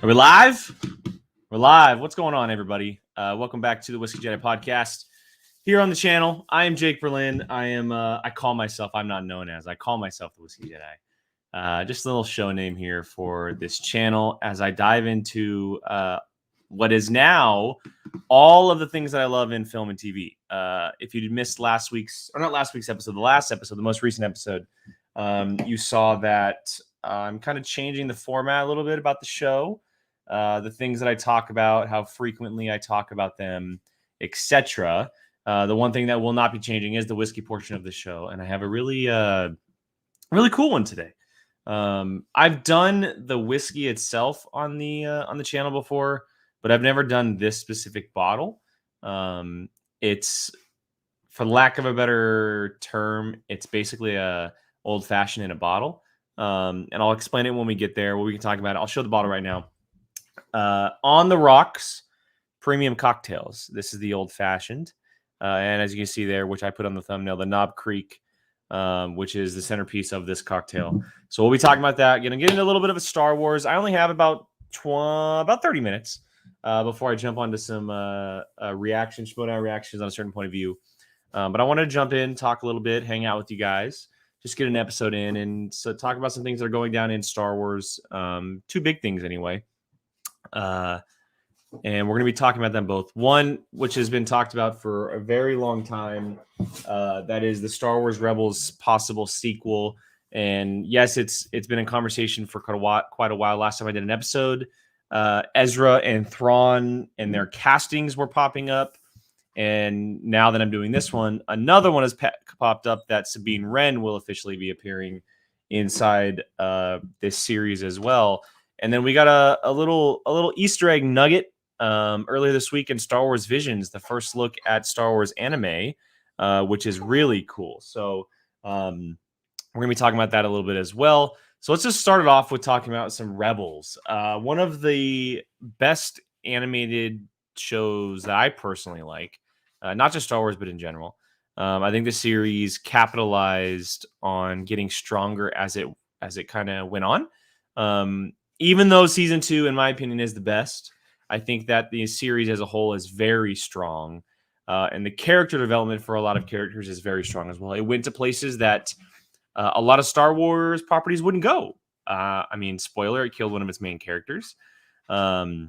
Are we live? We're live. What's going on, everybody? Welcome back to the Whiskey Jedi podcast here on the channel. I am Jake Berlin. I call myself the Whiskey Jedi. Just a little show name here for this channel as I dive into what is now all of the things that I love in film and TV. If you missed the last episode, the most recent episode, you saw that I'm kind of changing the format a little bit about the show. The things that I talk about, how frequently I talk about them, etc. The one thing that will not be changing is the whiskey portion of the show, and I have a really cool one today. I've done the whiskey itself on the channel before, but I've never done this specific bottle. It's, for lack of a better term, it's basically a old fashioned in a bottle. And I'll explain it when we get there. We can talk about it. I'll show the bottle right now. On the Rocks Premium Cocktails. This is the old fashioned. And as you can see there, which I put on the thumbnail, the Knob Creek, which is the centerpiece of this cocktail. So we'll be talking about that. Gonna get into a little bit of a Star Wars. I only have about 30 minutes before I jump onto some reactions, Schmodown reactions on a certain point of view. But I wanted to jump in, talk a little bit, hang out with you guys, just get an episode in, and so talk about some things that are going down in Star Wars. Two big things anyway. And we're going to be talking about them both. One, which has been talked about for a very long time, that is the Star Wars Rebels possible sequel. And yes, it's been in conversation for quite a while. Last time I did an episode, Ezra and Thrawn and their castings were popping up. And now that I'm doing this one, another one has popped up that Sabine Wren will officially be appearing inside this series as well. And then we got a little Easter egg nugget earlier this week in Star Wars Visions, the first look at Star Wars anime, which is really cool. So we're going to be talking about that a little bit as well. So let's just start it off with talking about some Rebels. One of the best animated shows that I personally like, not just Star Wars, but in general. I think the series capitalized on getting stronger as it kind of went on. Even though season 2, in my opinion, is the best, I think that the series as a whole is very strong. And the character development for a lot of characters is very strong as well. It went to places that a lot of Star Wars properties wouldn't go. I mean, spoiler, it killed one of its main characters. It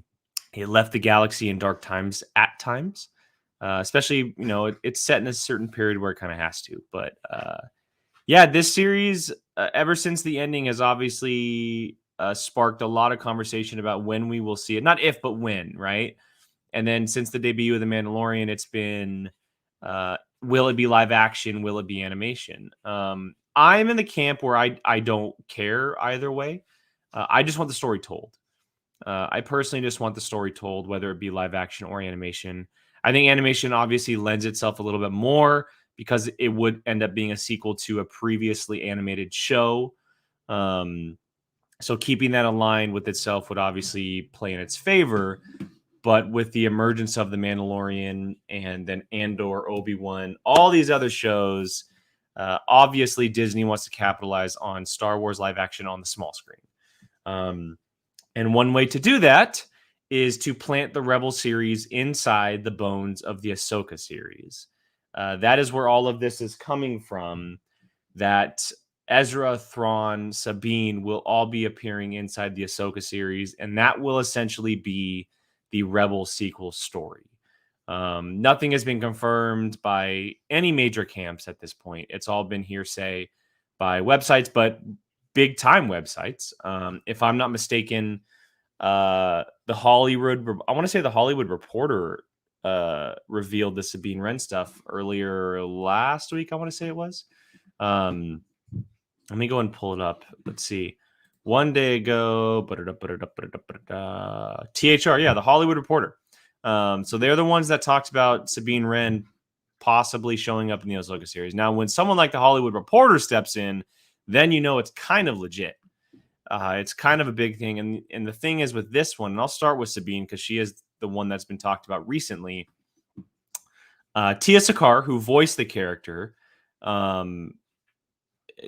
left the galaxy in dark times at times. Especially, it's set in a certain period where it kind of has to. But yeah, this series, ever since the ending, has obviously sparked a lot of conversation about when we will see it. Not if, but when, right? And then since the debut of The Mandalorian, it's been, will it be live action? Will it be animation? I'm in the camp where I don't care either way. I just want the story told. I personally just want the story told, whether it be live action or animation. I think animation obviously lends itself a little bit more because it would end up being a sequel to a previously animated show. So keeping that aligned with itself would obviously play in its favor. But with the emergence of The Mandalorian and then Andor, Obi-Wan, all these other shows, obviously Disney wants to capitalize on Star Wars live action on the small screen. And one way to do that is to plant the Rebel series inside the bones of the Ahsoka series. That is where all of this is coming from, that Ezra, Thrawn, Sabine will all be appearing inside the Ahsoka series, and that will essentially be the Rebel sequel story. Nothing has been confirmed by any major camps at this point. It's all been hearsay by websites, but big-time websites. If I'm not mistaken, the Hollywood Reporter revealed the Sabine Wren stuff earlier last week. I want to say it was. Let me go and pull it up. Let's see. One day ago, THR, yeah, the Hollywood Reporter. So they're the ones that talked about Sabine Wren possibly showing up in the Ahsoka series. Now, when someone like the Hollywood Reporter steps in, then it's kind of legit. It's kind of a big thing. And the thing is with this one, and I'll start with Sabine because she is the one that's been talked about recently. Tia Sakar, who voiced the character,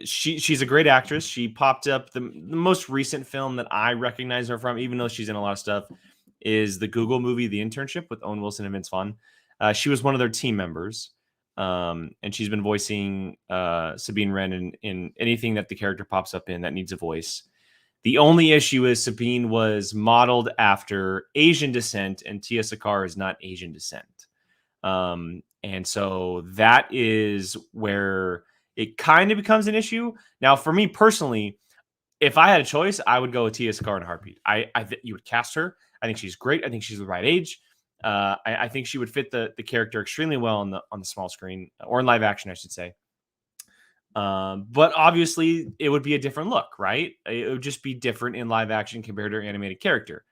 she's a great actress. She popped up the most recent film that I recognize her from, even though she's in a lot of stuff, is the Google movie The Internship with Owen Wilson and Vince Vaughn. She was one of their team members, and she's been voicing Sabine Wren in anything that the character pops up in that needs a voice. The only issue is Sabine was modeled after Asian descent, and Tia Sakar is not Asian descent. And so that is where it kind of becomes an issue. Now, for me personally, if I had a choice, I would go with Tia Sakar in a heartbeat. You would cast her. I think she's great. I think she's the right age. I think she would fit the character extremely well on the small screen, or in live action, I should say. But obviously, it would be a different look, right? It would just be different in live action compared to her animated character.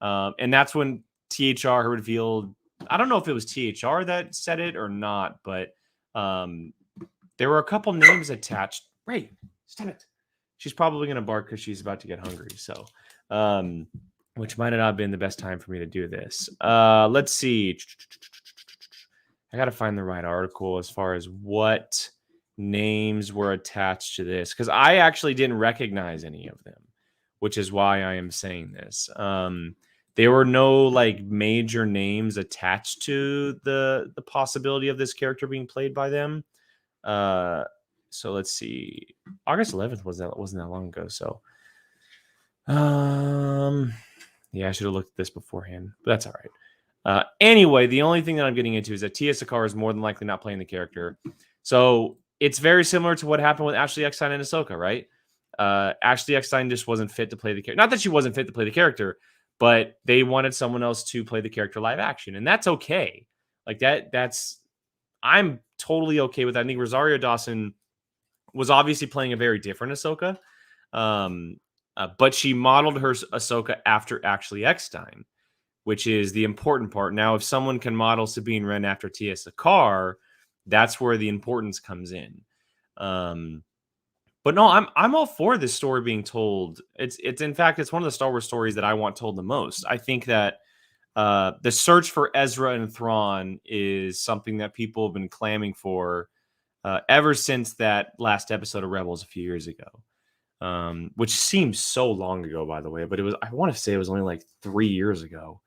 And that's when THR revealed. I don't know if it was THR that said it or not, but there were a couple names attached. Ray, stop it. She's probably going to bark because she's about to get hungry. So, which might have not been the best time for me to do this. Let's see. I got to find the right article as far as what names were attached to this, because I actually didn't recognize any of them, which is why I am saying this. There were no like major names attached to the possibility of this character being played by them. So let's see. August 11th wasn't that long ago. So, yeah, I should have looked at this beforehand, but that's all right. Anyway, the only thing that I'm getting into is that Tia Sakar is more than likely not playing the character. So it's very similar to what happened with Ashley Eckstein and Ahsoka, right? Ashley Eckstein just wasn't fit to play the character. Not that she wasn't fit to play the character, but they wanted someone else to play the character live action, and that's okay. Like I'm totally okay with that. I think Rosario Dawson was obviously playing a very different Ahsoka, but she modeled her Ahsoka after Ashley Eckstein, which is the important part. Now, if someone can model Sabine Wren after Tia Sakar, that's where the importance comes in. But no, I'm all for this story being told. It's in fact, it's one of the Star Wars stories that I want told the most. I think that the search for Ezra and Thrawn is something that people have been clamming for ever since that last episode of Rebels a few years ago, which seems so long ago, by the way. But I want to say it was only like 3 years ago,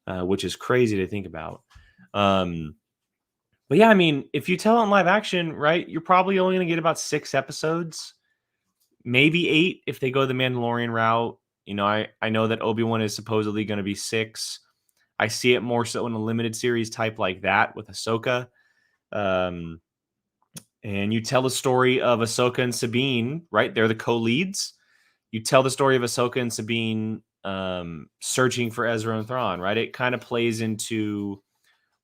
which is crazy to think about. But yeah, I mean, if you tell it in live action, right, you're probably only going to get about 6 episodes. Maybe 8 if they go the Mandalorian route. You know, I know that Obi-Wan is supposedly going to be 6. I see it more so in a limited series type like that with Ahsoka. And you tell the story of Ahsoka and Sabine, right? They're the co-leads. You tell the story of Ahsoka and Sabine searching for Ezra and Thrawn, right? It kind of plays into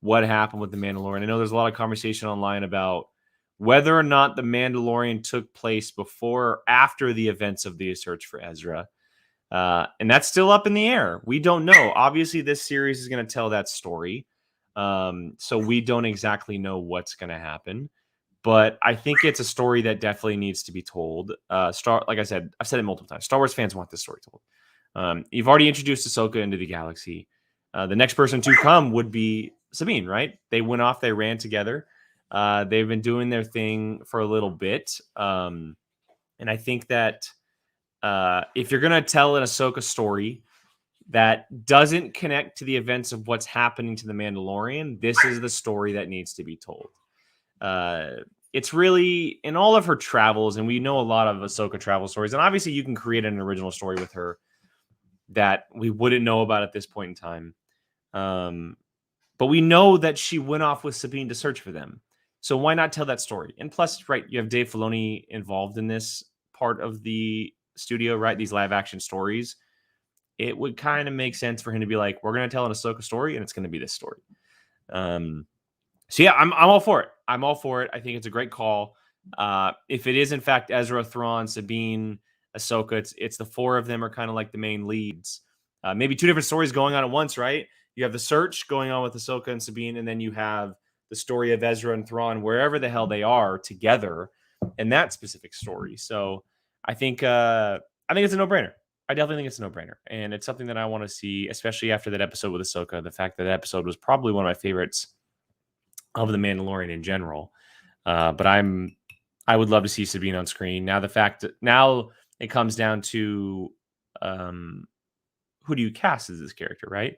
what happened with the Mandalorian. I know there's a lot of conversation online about whether or not the Mandalorian took place before or after the events of the search for Ezra. And that's still up in the air. We don't know. Obviously, this series is going to tell that story. So we don't exactly know what's going to happen. But I think it's a story that definitely needs to be told. Like I said, I've said it multiple times. Star Wars fans want this story told. You've already introduced Ahsoka into the galaxy. The next person to come would be Sabine, right? They went off. They ran together. They've been doing their thing for a little bit. And I think that if you're going to tell an Ahsoka story that doesn't connect to the events of what's happening to the Mandalorian, this is the story that needs to be told. It's really in all of her travels, and we know a lot of Ahsoka travel stories, and obviously you can create an original story with her that we wouldn't know about at this point in time. But we know that she went off with Sabine to search for them. So why not tell that story? And plus, right, you have Dave Filoni involved in this part of the studio, right? These live action stories. It would kind of make sense for him to be like, we're going to tell an Ahsoka story, and it's going to be this story. So yeah, I'm all for it. I'm all for it. I think it's a great call. If it is in fact Ezra, Thrawn, Sabine, Ahsoka, it's the 4 of them are kind of like the main leads. Maybe 2 different stories going on at once, right? You have the search going on with Ahsoka and Sabine, and then you have the story of Ezra and Thrawn, wherever the hell they are together in that specific story. So I think it's a no-brainer. I definitely think it's a no-brainer. And it's something that I want to see, especially after that episode with Ahsoka. The fact that episode was probably one of my favorites of The Mandalorian in general. But I'm I would love to see Sabine on screen. Now the fact that now it comes down to who do you cast as this character, right?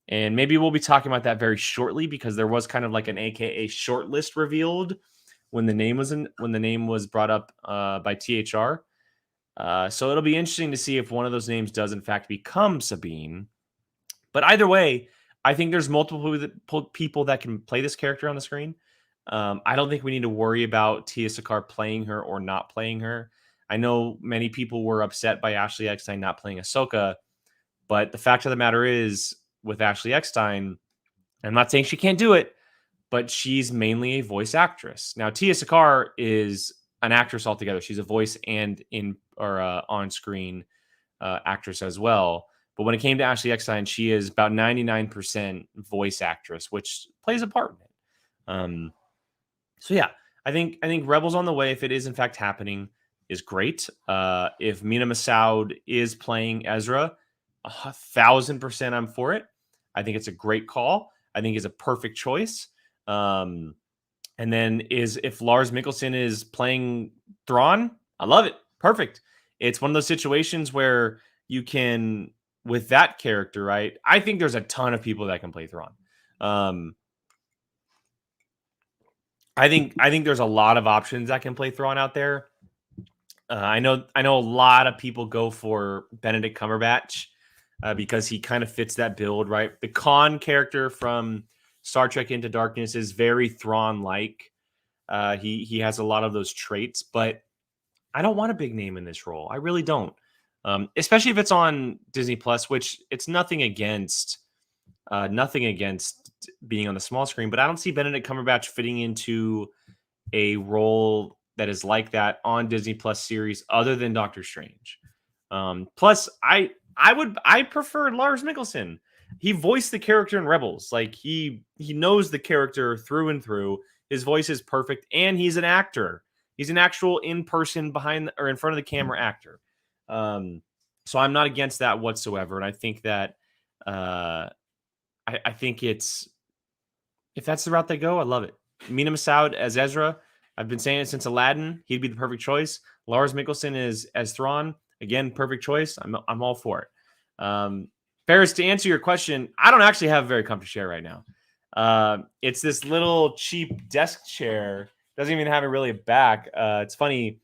And maybe we'll be talking about that very shortly because there was kind of like an AKA shortlist revealed when the name was brought up by THR. So it'll be interesting to see if one of those names does in fact become Sabine. But either way, I think there's multiple people that can play this character on the screen. I don't think we need to worry about Tia Sakar playing her or not playing her. I know many people were upset by Ashley Eckstein not playing Ahsoka, but the fact of the matter is, with Ashley Eckstein, I'm not saying she can't do it, but she's mainly a voice actress. Now, Tia Sakar is an actress altogether. She's a voice and on-screen actress as well. But when it came to Ashley Eckstein, she is about 99% voice actress, which plays a part in it. So yeah, I think Rebels on the Way, if it is in fact happening, is great. If Mina Massoud is playing Ezra, 1,000% I'm for it. I think it's a great call. I think it's a perfect choice. And then if Lars Mikkelsen is playing Thrawn, I love it. Perfect. It's one of those situations where you can, with that character, right? I think there's a ton of people that can play Thrawn. I think there's a lot of options that can play Thrawn out there. I know a lot of people go for Benedict Cumberbatch because he kind of fits that build, right? The Khan character from Star Trek Into Darkness is very Thrawn-like. He has a lot of those traits, but I don't want a big name in this role. I really don't. Especially if it's on Disney Plus, which it's nothing against being on the small screen, but I don't see Benedict Cumberbatch fitting into a role that is like that on Disney Plus series other than Doctor Strange. Plus, I prefer Lars Mikkelsen. He voiced the character in Rebels. Like he knows the character through and through. His voice is perfect, and he's an actor. He's an actual in-person behind or in front of the camera actor. So I'm not against that whatsoever, and I think that I think it's, if that's the route they go, I love it. Mina Massoud as Ezra. I've been saying it since Aladdin. He'd be the perfect choice. Lars Mikkelsen is as Thrawn. Again, perfect choice. I'm all for it. Ferris, to answer your question, I don't actually have a very comfy chair right now. It's this little cheap desk chair. Doesn't even have really a back. It's funny.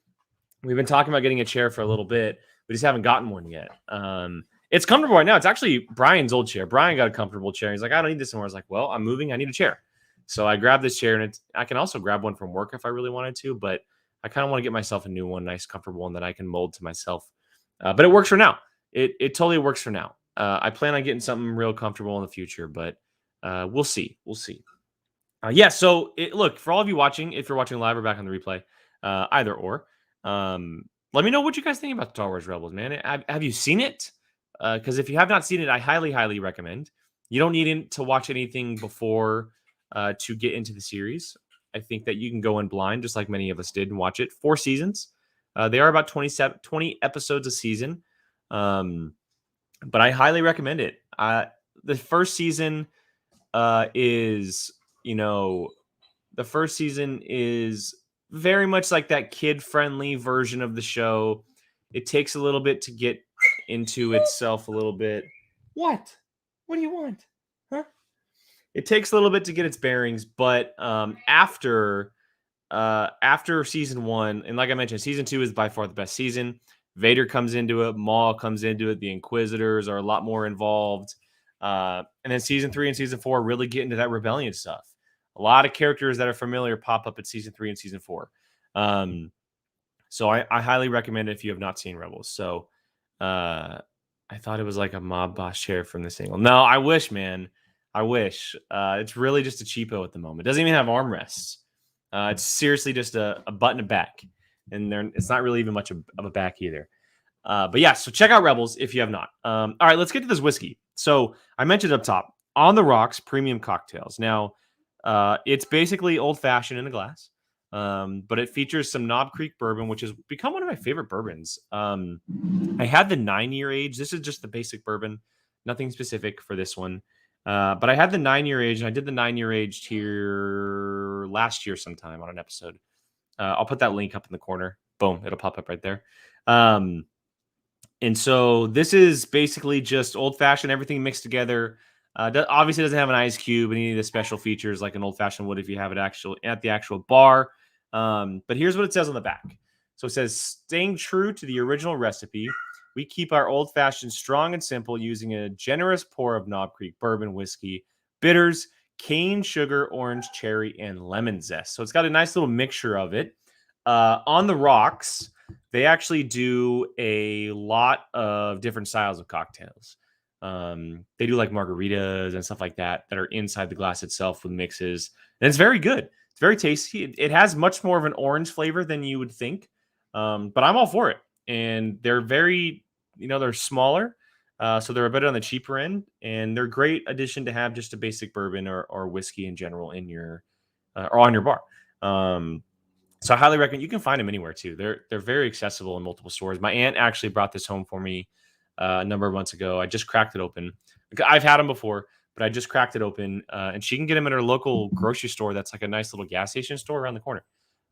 We've been talking about getting a chair for a little bit. We just haven't gotten one yet. It's comfortable right now. It's actually Brian's old chair. Brian got a comfortable chair. He's like, I don't need this anymore. I was like, well, I'm moving. I need a chair. So I grabbed this chair, and I can also grab one from work if I really wanted to, but I kind of want to get myself a new one, nice, comfortable one that I can mold to myself. But it works for now. It totally works for now. I plan on getting something real comfortable in the future, but we'll see. We'll see. Yeah, so look, for all of you watching, if you're watching live or back on the replay, either or, let me know what you guys think about Star Wars Rebels, man. Have you seen it? Because if you have not seen it, I highly, highly recommend. You don't need to watch anything before to get into the series. I think that you can go in blind, just like many of us did, and watch it. 4 seasons. They are about 20 episodes a season. But I highly recommend it. The first season is very much like that kid-friendly version of the show. It takes a little bit to get into itself a little bit. What do you want? Huh? It takes a little bit to get its bearings, but after season 1, and like I mentioned, season 2 is by far the best season. Vader comes into it, Maul comes into it, the Inquisitors are a lot more involved. And then season 3 and season 4 really get into that rebellion stuff. A lot of characters that are familiar pop up at season 3 and season 4. So I highly recommend it if you have not seen Rebels. So I thought it was like a mob boss chair from this angle. No, I wish, man. I wish. It's really just a cheapo at the moment. It doesn't even have armrests. It's seriously just a button and back. And it's not really even much of a back either. But yeah, so check out Rebels if you have not. All right, let's get to this whiskey. So I mentioned up top, On the Rocks Premium Cocktails. Now, it's basically old-fashioned in a glass, but it features some Knob Creek bourbon, which has become one of my favorite bourbons. I had the 9-year age. This is just the basic bourbon, nothing specific for this one. But I had the 9-year age, and I did the 9-year aged here last year sometime on an episode. I'll put that link up in the corner. Boom, it'll pop up right there. And so this is basically just old-fashioned, everything mixed together. Obviously doesn't have an ice cube and any of the special features like an old-fashioned would if you have it at the actual bar. But here's what it says on the back. So it says, staying true to the original recipe, we keep our old-fashioned strong and simple using a generous pour of Knob Creek bourbon whiskey, bitters, cane sugar, orange, cherry, and lemon zest. So it's got a nice little mixture of it. On the rocks, they actually do a lot of different styles of cocktails. They do like margaritas and stuff like that are inside the glass itself with mixes. And it's very good. It's very tasty. It has much more of an orange flavor than you would think. But I'm all for it. And they're very, they're smaller. So they're a bit on the cheaper end. And they're a great addition to have just a basic bourbon or whiskey in general in your or on your bar. So I highly recommend. You can find them anywhere too. They're very accessible in multiple stores. My aunt actually brought this home for me a number of months ago. I just cracked it open. I've had them before, but I just cracked it open, and she can get them at her local grocery store. That's like a nice little gas station store around the corner.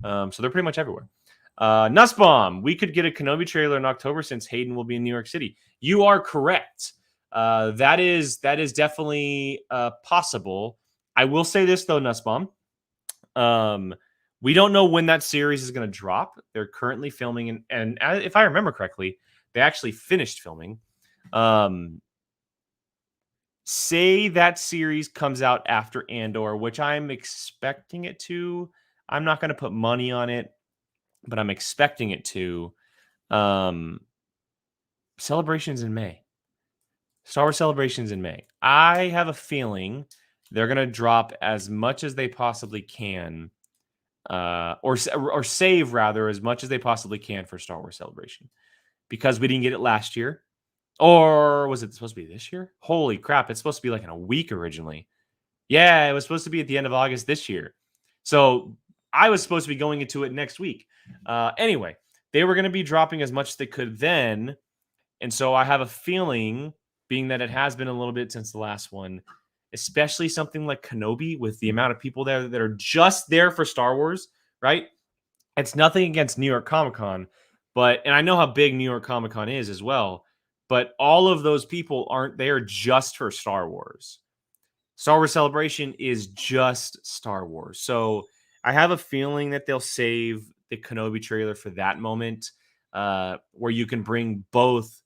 So they're pretty much everywhere. Nussbaum, we could get a Kenobi trailer in October since Hayden will be in New York City. You are correct. That is definitely possible. I will say this though, Nussbaum. We don't know when that series is going to drop. They're currently filming, and if I remember correctly, they actually finished filming. Say that series comes out after Andor, which I'm expecting it to. I'm not going to put money on it, but I'm expecting it to. Celebrations in May. Star Wars Celebrations in May. I have a feeling they're going to drop as much as they possibly can. Or save rather as much as they possibly can for Star Wars Celebration, because we didn't get it last year, or was it supposed to be this year? Holy crap! It's supposed to be like in a week originally. Yeah, it was supposed to be at the end of August this year. So I was supposed to be going into it next week. Anyway, they were going to be dropping as much as they could then, and so I have a feeling, being that it has been a little bit since the last one, especially something like Kenobi with the amount of people there that are just there for Star Wars, right? It's nothing against New York Comic-Con, and I know how big New York Comic-Con is as well, but all of those people aren't there just for Star Wars. Star Wars Celebration is just Star Wars. So I have a feeling that they'll save the Kenobi trailer for that moment, where you can bring both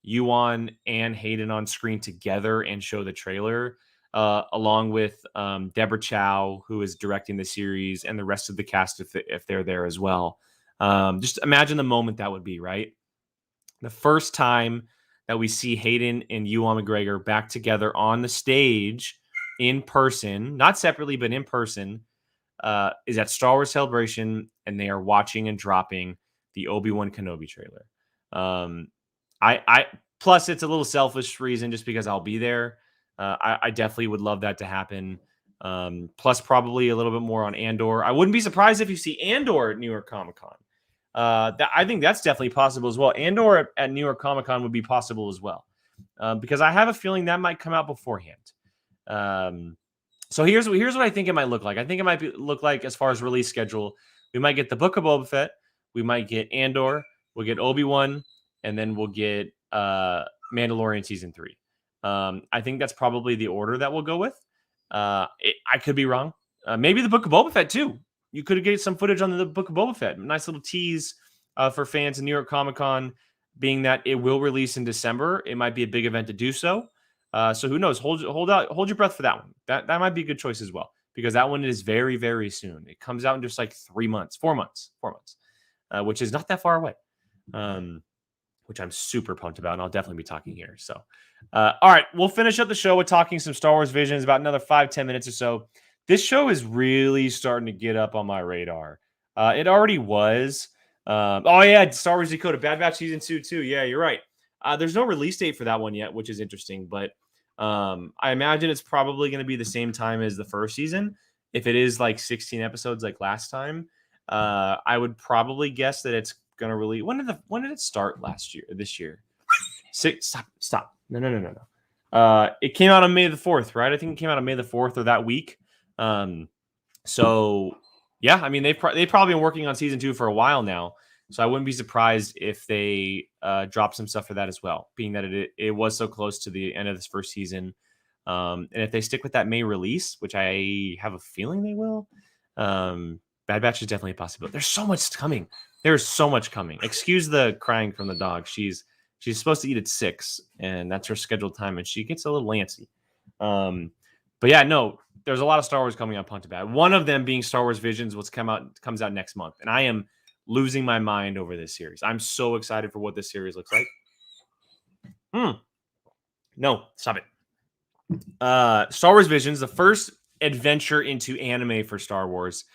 Ewan and Hayden on screen together and show the trailer. Along with Deborah Chow, who is directing the series, and the rest of the cast if they're there as well. Just imagine the moment that would be, right? The first time that we see Hayden and Ewan McGregor back together on the stage in person, not separately, but in person, is at Star Wars Celebration, and they are watching and dropping the Obi-Wan Kenobi trailer. I plus it's a little selfish reason just because I'll be there. I definitely would love that to happen. Plus, probably a little bit more on Andor. I wouldn't be surprised if you see Andor at New York Comic Con. I think that's definitely possible as well. Andor at New York Comic Con would be possible as well, because I have a feeling that might come out beforehand. So here's what I think it might look like. I think it might look like, as far as release schedule, we might get the Book of Boba Fett, we might get Andor, we'll get Obi-Wan, and then we'll get Mandalorian Season 3. I think that's probably the order that we'll go with. I could be wrong. Maybe the Book of Boba Fett too. You could get some footage on the Book of Boba Fett. Nice little tease for fans in New York Comic Con, being that it will release in December. It might be a big event to do so. So who knows? Hold your breath for that one. That might be a good choice as well, because that one is very, very soon. It comes out in just like 4 months, which is not that far away. Which I'm super pumped about, and I'll definitely be talking here. So, all right, we'll finish up the show with talking some Star Wars Visions, about another 5-10 minutes or so. This show is really starting to get up on my radar. It already was. Oh, yeah, Star Wars Decoded, Bad Batch Season 2, too. Yeah, you're right. There's no release date for that one yet, which is interesting, but I imagine it's probably going to be the same time as the first season. If it is like 16 episodes like last time, I would probably guess that it's going to release. When did it start last year? This year? Stop. No. It came out on May the 4th, right? I think it came out on May the 4th or that week. So Yeah, I mean they've probably been working on season 2 for a while now, so I wouldn't be surprised if they drop some stuff for that as well. Being that it was so close to the end of this first season, and if they stick with that May release, which I have a feeling they will, Bad Batch is definitely a possibility. There's so much coming. There's so much coming. Excuse the crying from the dog. She's supposed to eat at 6, and that's her scheduled time, and she gets a little antsy. But yeah, no, there's a lot of Star Wars coming out Punta Bad. One of them being Star Wars Visions, comes out next month, and I am losing my mind over this series. I'm so excited for what this series looks like. No, stop it. Star Wars Visions, the first adventure into anime for Star Wars.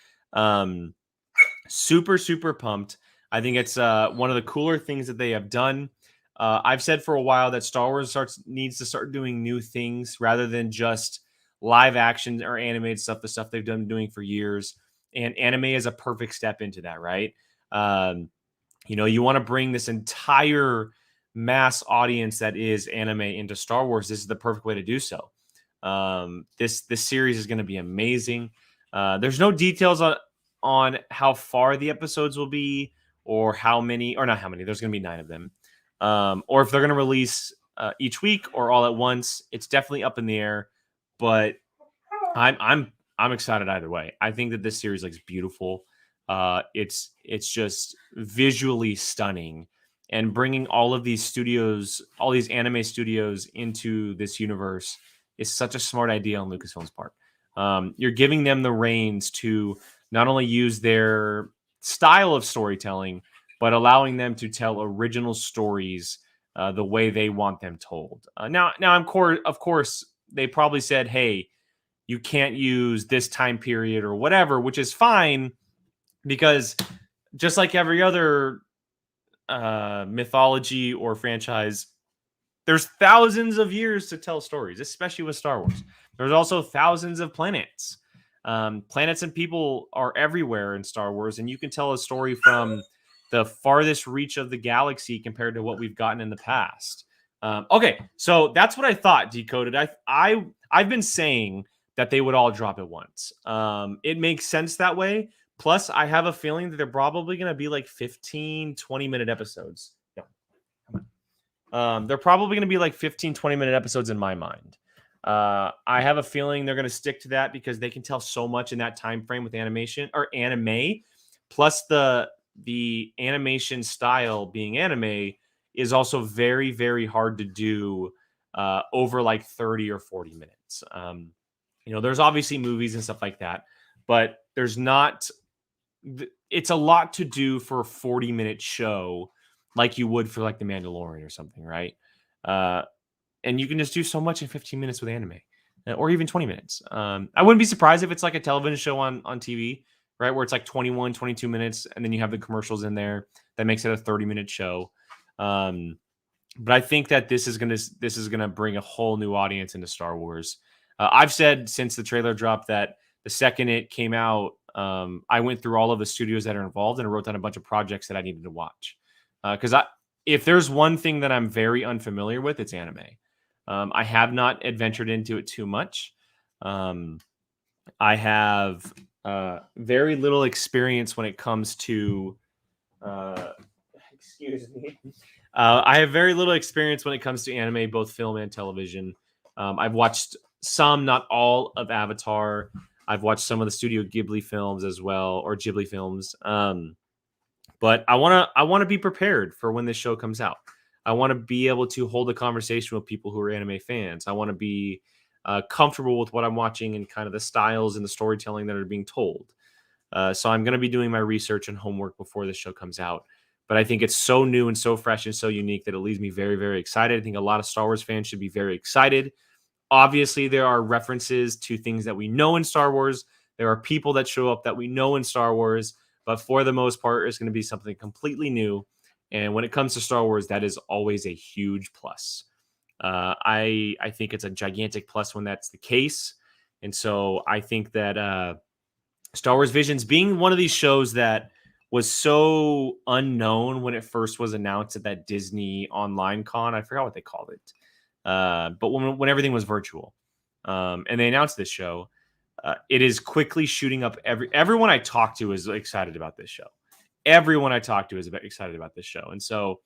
Super pumped. I think it's one of the cooler things that they have done. I've said for a while that Star Wars needs to start doing new things rather than just live action or animated stuff, the stuff they've done doing for years. And anime is a perfect step into that, right? You want to bring this entire mass audience that is anime into Star Wars. This is the perfect way to do so. This series is going to be amazing. There's no details on how far the episodes will be or how many, or not how many. There's going to be 9 of them. Or if they're going to release each week or all at once. It's definitely up in the air, but I'm excited either way. I think that this series looks beautiful. It's just visually stunning, and bringing all of these studios, all these anime studios into this universe is such a smart idea on Lucasfilm's part. You're giving them the reins to not only use their style of storytelling, but allowing them to tell original stories the way they want them told. Now, of course, they probably said, "Hey, you can't use this time period or whatever," which is fine because just like every other mythology or franchise, there's thousands of years to tell stories, especially with Star Wars. There's also thousands of planets. Planets and people are everywhere in Star Wars, and you can tell a story from the farthest reach of the galaxy compared to what we've gotten in the past. Okay, so that's what I thought, Decoded. I've been saying that they would all drop at once. It makes sense that way. Plus, I have a feeling that they're probably going to be like 15, 20-minute episodes. No, come on. They're probably going to be like 15, 20-minute episodes in my mind. I have a feeling they're going to stick to that because they can tell so much in that time frame with animation or anime. Plus, the animation style being anime is also very, very hard to do over like 30 or 40 minutes. There's obviously movies and stuff like that, but there's not. It's a lot to do for a 40-minute show like you would for like The Mandalorian or something, right? And you can just do so much in 15 minutes with anime or even 20 minutes. I wouldn't be surprised if it's like a television show on TV, right? Where it's like 21, 22 minutes and then you have the commercials in there. That makes it a 30-minute show. But I think that this is going to bring a whole new audience into Star Wars. I've said since the trailer dropped that the second it came out, I went through all of the studios that are involved and I wrote down a bunch of projects that I needed to watch. Because if there's one thing that I'm very unfamiliar with, it's anime. I have not adventured into it too much. I have very little experience when it comes to. Excuse me. I have very little experience when it comes to anime, both film and television. I've watched some, not all, of Avatar. I've watched some of the Studio Ghibli films as well, or Ghibli films. But I want to be prepared for when this show comes out. I want to be able to hold a conversation with people who are anime fans. I want to be comfortable with what I'm watching and kind of the styles and the storytelling that are being told. So I'm going to be doing my research and homework before this show comes out. But I think it's so new and so fresh and so unique that it leaves me very, very excited. I think a lot of Star Wars fans should be very excited. Obviously, there are references to things that we know in Star Wars. There are people that show up that we know in Star Wars. But for the most part, it's going to be something completely new. And when it comes to Star Wars, that is always a huge plus. I think it's a gigantic plus when that's the case. And so I think that Star Wars Visions being one of these shows that was so unknown when it first was announced at that Disney online con. I forgot what they called it. But when everything was virtual and they announced this show, it is quickly shooting up. Everyone I talk to is excited about this show. Everyone I talk to is excited about this show. And so,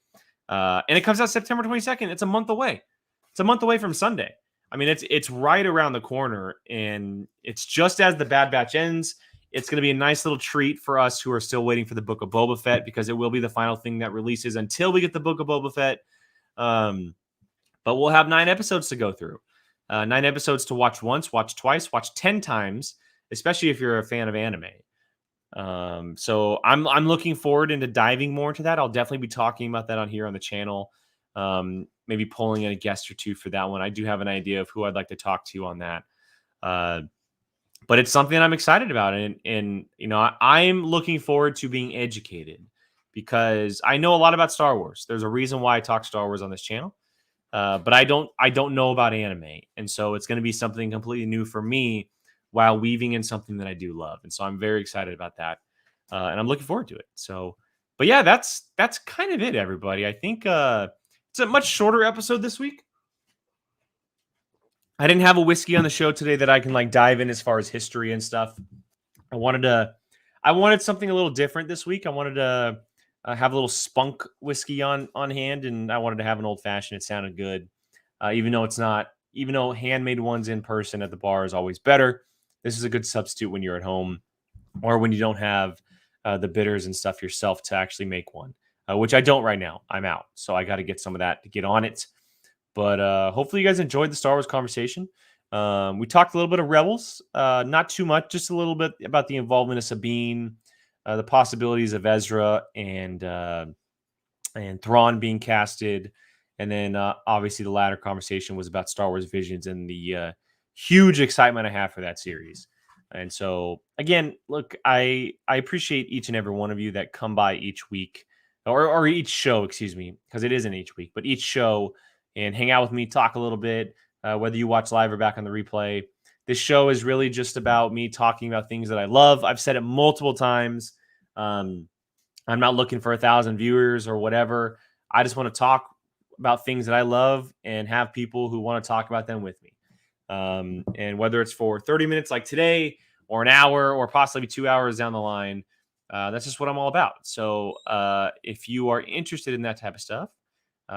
and it comes out September 22nd. It's a month away. It's a month away from Sunday. I mean, it's right around the corner, and it's just as the Bad Batch ends. It's going to be a nice little treat for us who are still waiting for the Book of Boba Fett, because it will be the final thing that releases until we get the Book of Boba Fett. But we'll have 9 episodes to go through. 9 episodes to watch once, watch twice, watch 10 times, especially if you're a fan of anime. So I'm looking forward into diving more into that. I'll definitely be talking about that on here on the channel. Maybe pulling in a guest or two for that one. I do have an idea of who I'd like to talk to on that. But it's something I'm excited about. And you know, I'm looking forward to being educated, because I know a lot about Star Wars. There's a reason why I talk Star Wars on this channel. But I don't know about anime. And so it's going to be something completely new for me, while weaving in something that I do love. And so I'm very excited about that. And I'm looking forward to it. So, but yeah, that's kind of it, everybody. I think it's a much shorter episode this week. I didn't have a whiskey on the show today that I can like dive in as far as history and stuff. I wanted something a little different this week. I wanted to have a little spunk whiskey on hand, and I wanted to have an old fashioned. It sounded good, even though handmade ones in person at the bar is always better. This is a good substitute when you're at home, or when you don't have the bitters and stuff yourself to actually make one, which I don't right now. I'm out, so I got to get some of that to get on it. But hopefully you guys enjoyed the Star Wars conversation. We talked a little bit of Rebels, not too much, just a little bit about the involvement of Sabine, the possibilities of Ezra and Thrawn being casted. And then obviously the latter conversation was about Star Wars Visions and the huge excitement I have for that series. And so, again, look, I appreciate each and every one of you that come by each week, or each show, excuse me, because it isn't each week, but each show, and hang out with me, talk a little bit, whether you watch live or back on the replay. This show is really just about me talking about things that I love. I've said it multiple times. I'm not looking for 1,000 viewers or whatever. I just want to talk about things that I love and have people who want to talk about them with me. And whether it's for 30 minutes like today, or an hour, or possibly 2 hours down the line, that's just what I'm all about. So if you are interested in that type of stuff,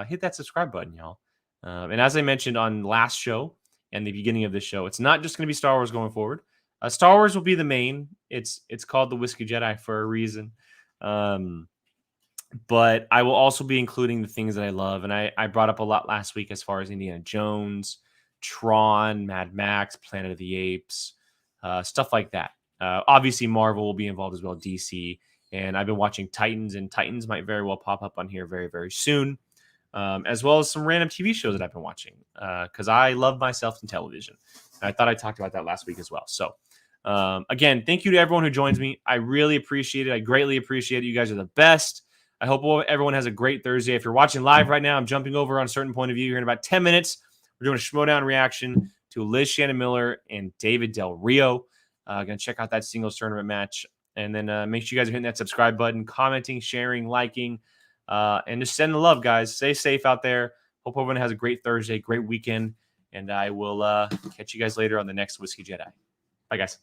hit that subscribe button, y'all. And as I mentioned on last show and the beginning of this show, it's not just going to be Star Wars going forward. Star Wars will be the main. It's called the Whiskey Jedi for a reason. But I will also be including the things that I love. And I brought up a lot last week as far as Indiana Jones, Tron, Mad Max, Planet of the Apes, stuff like that. Obviously, Marvel will be involved as well, DC. And I've been watching Titans, and Titans might very well pop up on here very, very soon. As well as some random TV shows that I've been watching, because I love myself in television. And I thought I talked about that last week as well. So, again, thank you to everyone who joins me. I really appreciate it. I greatly appreciate it. You guys are the best. I hope everyone has a great Thursday. If you're watching live right now, I'm jumping over on a certain point of view here in about 10 minutes. We're doing a Schmodown reaction to Liz Shannon Miller and David Del Rio. Going to check out that singles tournament match. And then make sure you guys are hitting that subscribe button, commenting, sharing, liking, and just send the love, guys. Stay safe out there. Hope everyone has a great Thursday, great weekend. And I will catch you guys later on the next Whiskey Jedi. Bye, guys.